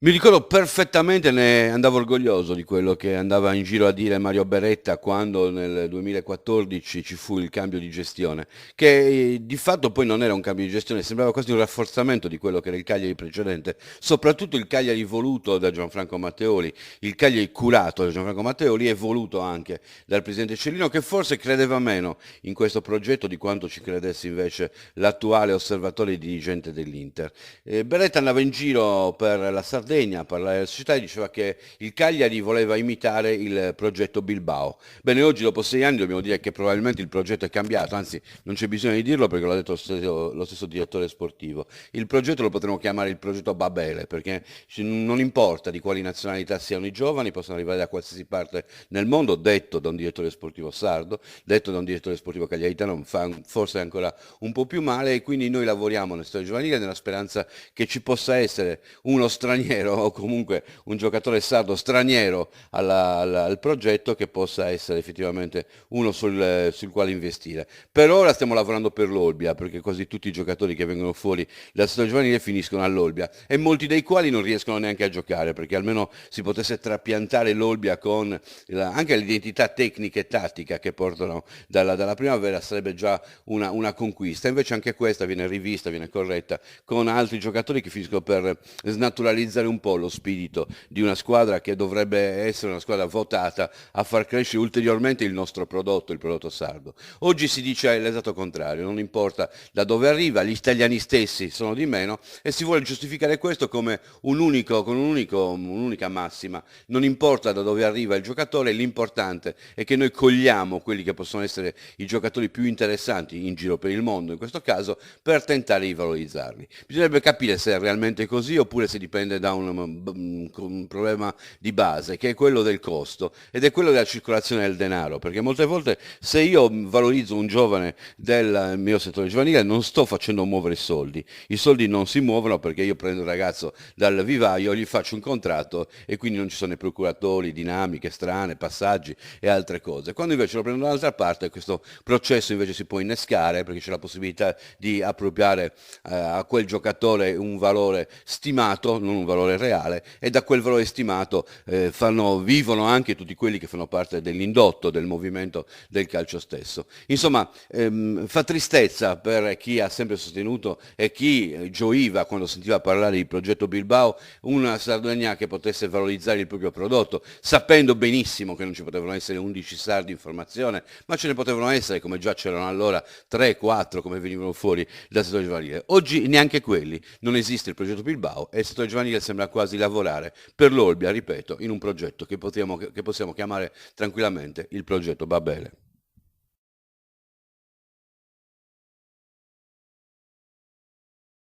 Mi ricordo perfettamente, ne andavo orgoglioso di quello che andava in giro a dire Mario Beretta quando nel 2014 ci fu il cambio di gestione, che di fatto poi non era un cambio di gestione, sembrava quasi un rafforzamento di quello che era il Cagliari precedente, soprattutto il Cagliari voluto da Gianfranco Matteoli, il Cagliari curato da Gianfranco Matteoli e voluto anche dal presidente Cellino, che forse credeva meno in questo progetto di quanto ci credesse invece l'attuale osservatore e dirigente dell'Inter. Beretta andava in giro per la Sardegna a parlare della società e diceva che il Cagliari voleva imitare il progetto Bilbao. Bene, oggi dopo 6 anni dobbiamo dire che probabilmente il progetto è cambiato, anzi non c'è bisogno di dirlo perché l'ha detto lo stesso direttore sportivo. Il progetto lo potremmo chiamare il progetto Babele, perché non importa di quali nazionalità siano i giovani, possono arrivare da qualsiasi parte nel mondo, detto da un direttore sportivo sardo, detto da un direttore sportivo cagliaritano, fa forse ancora un po' più male, e quindi noi lavoriamo nel settore giovanile nella speranza che ci possa essere uno straniero o comunque un giocatore sardo straniero al progetto che possa essere effettivamente uno sul quale investire. Per ora stiamo lavorando per l'Olbia, perché quasi tutti i giocatori che vengono fuori dal settore giovanile finiscono all'Olbia e molti dei quali non riescono neanche a giocare, perché almeno si potesse trapiantare l'Olbia con anche l'identità tecnica e tattica che portano dalla primavera sarebbe già una conquista. Invece anche questa viene rivista, viene corretta con altri giocatori che finiscono per snaturalizzare un po' lo spirito di una squadra che dovrebbe essere una squadra votata a far crescere ulteriormente il nostro prodotto, il prodotto sardo. Oggi si dice l'esatto contrario, non importa da dove arriva, gli italiani stessi sono di meno e si vuole giustificare questo come un'unica massima. Non importa da dove arriva il giocatore, l'importante è che noi cogliamo quelli che possono essere i giocatori più interessanti in giro per il mondo, in questo caso, per tentare di valorizzarli. Bisognerebbe capire se è realmente così oppure se dipende da un problema di base, che è quello del costo ed è quello della circolazione del denaro, perché molte volte se io valorizzo un giovane del mio settore giovanile non sto facendo muovere i soldi non si muovono perché io prendo il ragazzo dal vivaio, gli faccio un contratto e quindi non ci sono i procuratori, dinamiche strane, passaggi e altre cose. Quando invece lo prendo dall'altra parte, questo processo invece si può innescare perché c'è la possibilità di appropriare a quel giocatore un valore stimato, non un valore reale, e da quel valore stimato vivono anche tutti quelli che fanno parte dell'indotto, del movimento del calcio stesso. Insomma, fa tristezza per chi ha sempre sostenuto e chi gioiva quando sentiva parlare di progetto Bilbao, una Sardegna che potesse valorizzare il proprio prodotto, sapendo benissimo che non ci potevano essere 11 sardi in formazione, ma ce ne potevano essere, come già c'erano allora, 3, 4, come venivano fuori dal settore giovanile. Oggi neanche quelli, non esiste il progetto Bilbao e il settore giovanile sembra quasi lavorare per l'Olbia, ripeto, in un progetto che possiamo chiamare tranquillamente il progetto Babele.